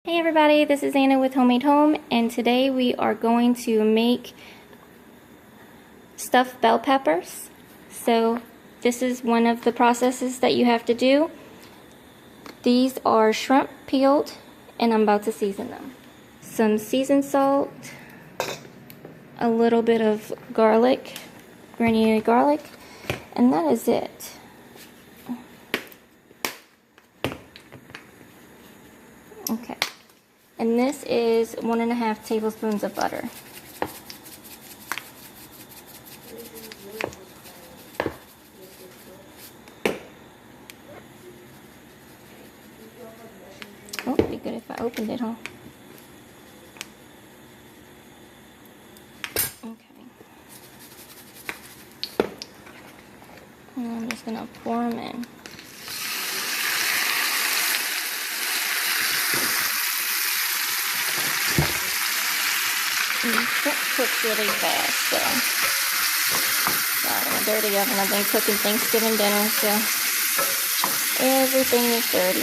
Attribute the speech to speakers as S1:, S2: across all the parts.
S1: Hey everybody, this is Anna with Homemade Home, and today we are going to make stuffed bell peppers. So this is one of the processes that you have to do. These are shrimp peeled, and I'm about to season them. Some seasoned salt, a little bit of garlic, granulated garlic, and that is it. Okay. And this is 1.5 tablespoons of butter. Oh, it'd be good if I opened it, huh? Okay. And I'm just gonna pour them in. Shrimp cooks really fast, so sorry, my dirty oven. I've been cooking Thanksgiving dinner, so everything is dirty.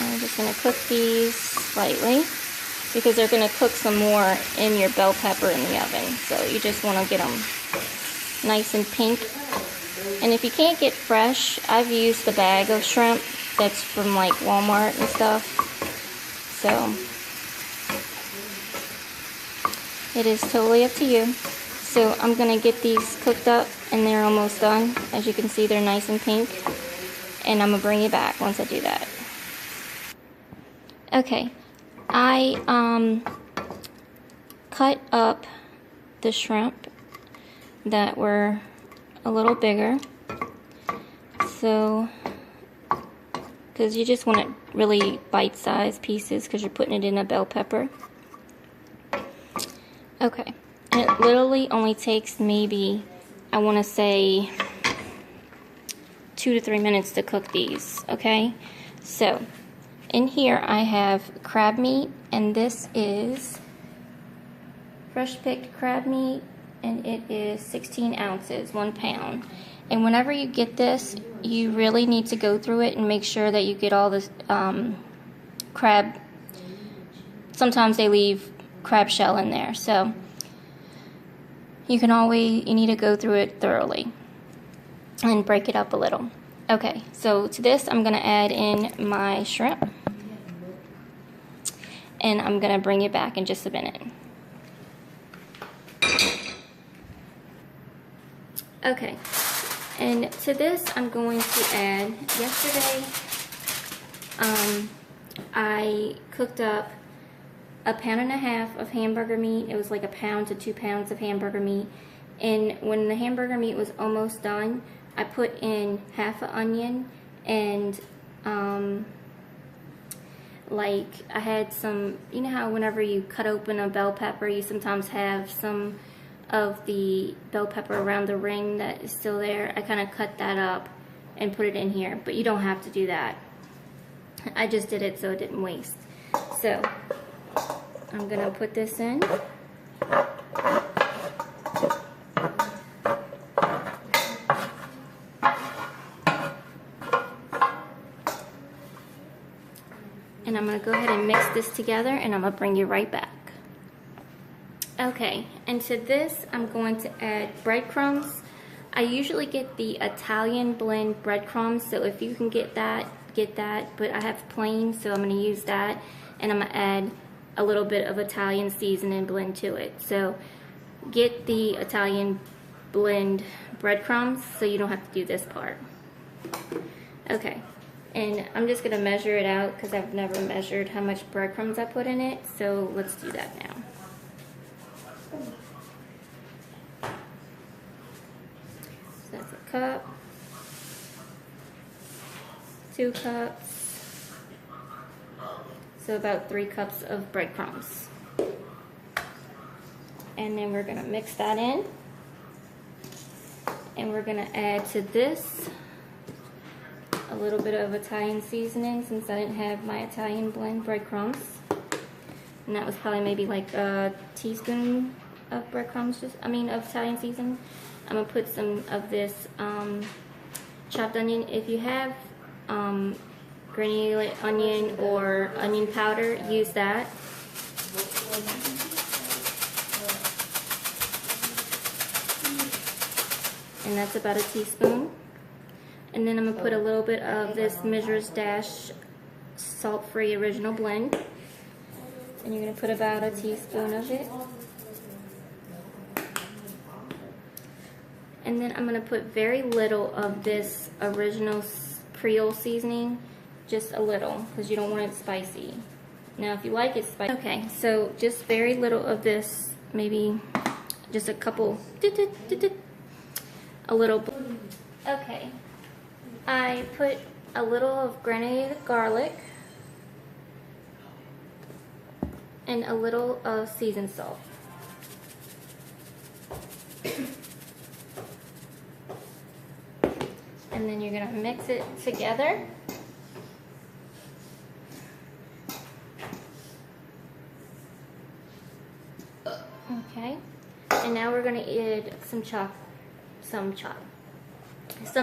S1: I'm just going to cook these slightly, because they're going to cook some more in your bell pepper in the oven. So you just want to get them nice and pink. And if you can't get fresh, I've used the bag of shrimp that's from like Walmart and stuff. So it is totally up to you. So I'm going to get these cooked up, and they're almost done. As you can see, they're nice and pink. And I'm going to bring you back once I do that. Okay. I cut up the shrimp that were a little bigger, so because you just want it really bite-sized pieces because you're putting it in a bell pepper. Okay, and it literally only takes maybe, I want to say, 2 to 3 minutes to cook these. Okay, so in here I have crab meat, and this is fresh picked crab meat, and it is 16 ounces, 1 pound. And whenever you get this, you really need to go through it and make sure that you get all the crab. Sometimes they leave crab shell in there, so you need to go through it thoroughly and break it up a little. Okay, so to this I'm going to add in my shrimp, and I'm going to bring it back in just a minute. Okay, and to this I'm going to add, yesterday I cooked up 1.5 pounds of hamburger meat. It was like 1 pound to 2 pounds of hamburger meat, and when the hamburger meat was almost done, I put in half an onion, and like I had some, you know how whenever you cut open a bell pepper, you sometimes have some of the bell pepper around the ring that is still there. I kind of cut that up and put it in here, but you don't have to do that. I just did it so it didn't waste. So I'm gonna put this in. And I'm going to go ahead and mix this together, and I'm going to bring you right back. Okay, and to this I'm going to add breadcrumbs. I usually get the Italian blend breadcrumbs, so if you can get that, but I have plain, so I'm going to use that, and I'm going to add a little bit of Italian seasoning blend to it. So get the Italian blend breadcrumbs so you don't have to do this part. Okay. And I'm just going to measure it out because I've never measured how much breadcrumbs I put in it. So let's do that now. So that's a cup, 2 cups, so about 3 cups of breadcrumbs. And then we're going to mix that in. And we're going to add to this a little bit of Italian seasoning, since I didn't have my Italian blend breadcrumbs. and that was probably maybe like a teaspoon of breadcrumbs, of Italian seasoning. I'm gonna put some of this chopped onion. If you have granulated onion or onion powder, use that. And that's about a teaspoon. And then I'm gonna put a little bit of this Measure's Dash salt-free original blend. And you're gonna put about a teaspoon of it. And then I'm gonna put very little of this original Creole seasoning, just a little, because you don't want it spicy. Now, if you like it spicy, okay, so just very little of this, maybe just a couple, a little. Okay, I put a little of granulated garlic and a little of seasoned salt. And then you're gonna mix it together. Okay, and now we're gonna add some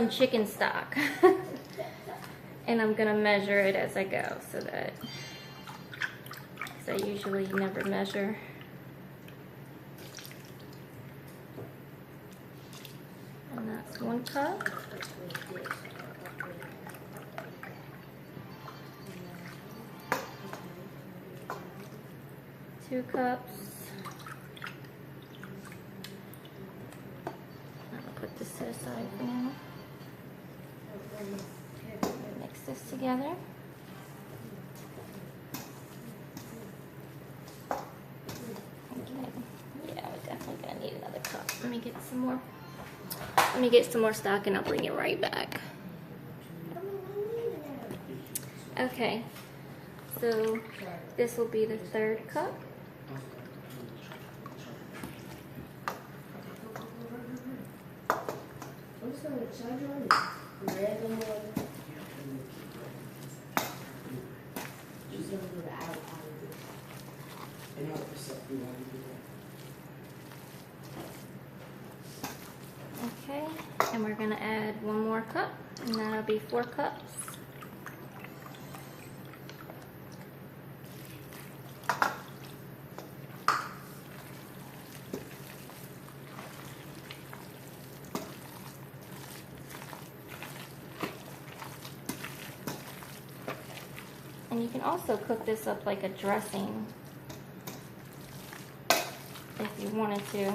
S1: chicken stock. And I'm gonna measure it as I go, so that, because I usually never measure. And that's 1 cup. Two cups. I'm gonna put this to the side for now. Mix this together. Okay. Yeah, we're definitely gonna need another cup. Let me get some more. Let me get some more stock and I'll bring it right back. Okay. So this will be the 3rd cup. Okay, and we're going to add 1 more cup, and that'll be 4 cups. And you can also cook this up like a dressing if you wanted to.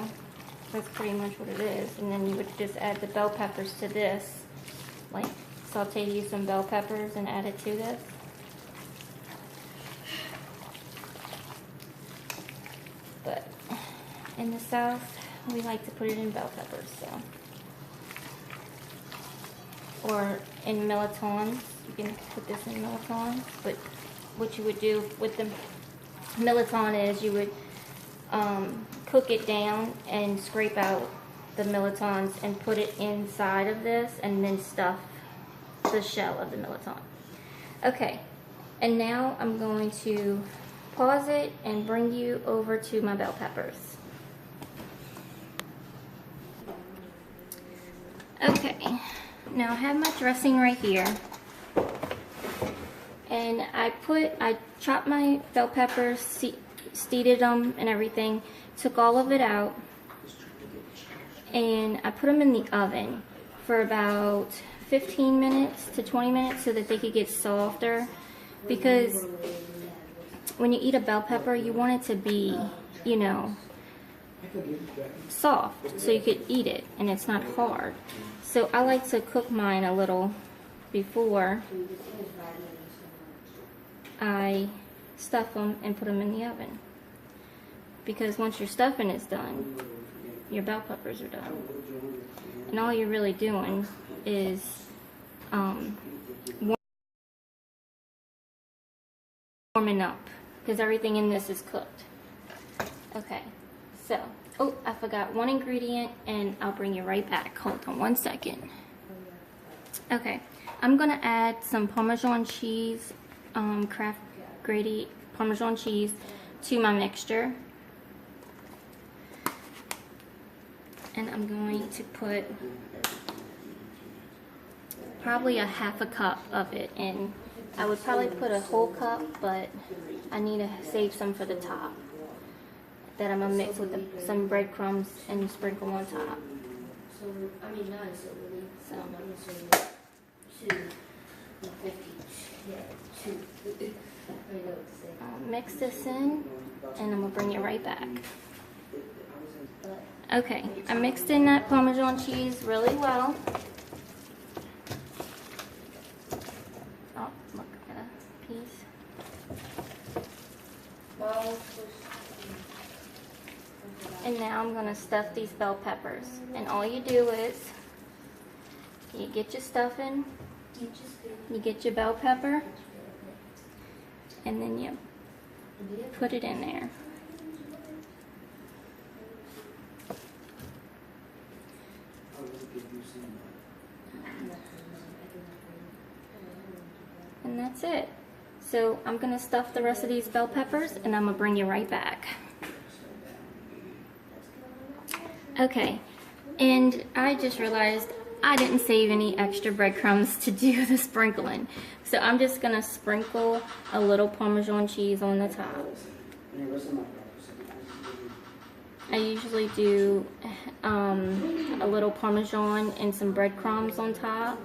S1: That's pretty much what it is. And then you would just add the bell peppers to this. Like saute you some bell peppers and add it to this. But in the South, we like to put it in bell peppers, so. Or in milletons. You can put this in milletons, but what you would do with the milleton is you would cook it down and scrape out the milletons and put it inside of this and then stuff the shell of the milleton. Okay, and now I'm going to pause it and bring you over to my bell peppers. Okay, now I have my dressing right here. And I chopped my bell peppers, seeded them and everything, took all of it out, and I put them in the oven for about 15 minutes to 20 minutes so that they could get softer, because when you eat a bell pepper, you want it to be, you know, soft so you could eat it and it's not hard. So I like to cook mine a little before I stuff them and put them in the oven, because once your stuffing is done, your bell peppers are done, and all you're really doing is warming up, because everything in this is cooked. Okay, so, oh, I forgot one ingredient, and I'll bring you right back. Hold on 1 second. Okay, I'm gonna add some Parmesan cheese, Kraft grated Parmesan cheese, to my mixture. And I'm going to put probably a half a cup of it in. I would probably put a whole cup, but I need to save some for the top that I'm gonna mix with some breadcrumbs and sprinkle on top. So I'll mix this in and I'm gonna bring it right back. Okay, I mixed in that Parmesan cheese really well. Oh, look, I got a piece. And now I'm gonna stuff these bell peppers. And all you do is, you get your stuffing, you get your bell pepper, and then you put it in there. And that's it. So I'm gonna stuff the rest of these bell peppers and I'm gonna bring you right back. Okay, and I just realized I didn't save any extra breadcrumbs to do the sprinkling. So I'm just gonna sprinkle a little Parmesan cheese on the top. I usually do a little Parmesan and some breadcrumbs on top.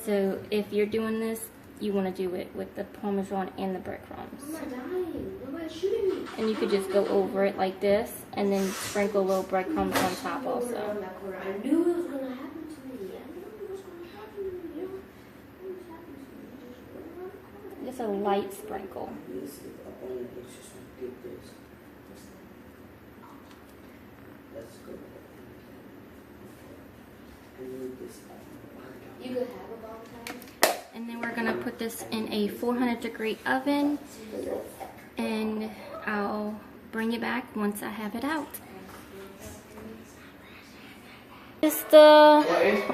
S1: So if you're doing this, you want to do it with the Parmesan and the breadcrumbs. And you could just go over it like this and then sprinkle little breadcrumbs on top also. Just a light sprinkle. And then we're gonna put this in a 400-degree oven, and I'll bring it back once I have it out. This is the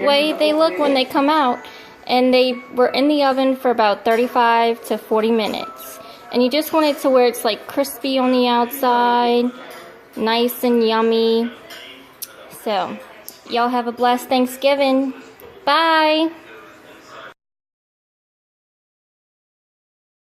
S1: way they look when they come out, and they were in the oven for about 35 to 40 minutes. And you just want it to where it's like crispy on the outside, nice and yummy. So, y'all have a blessed Thanksgiving. Bye!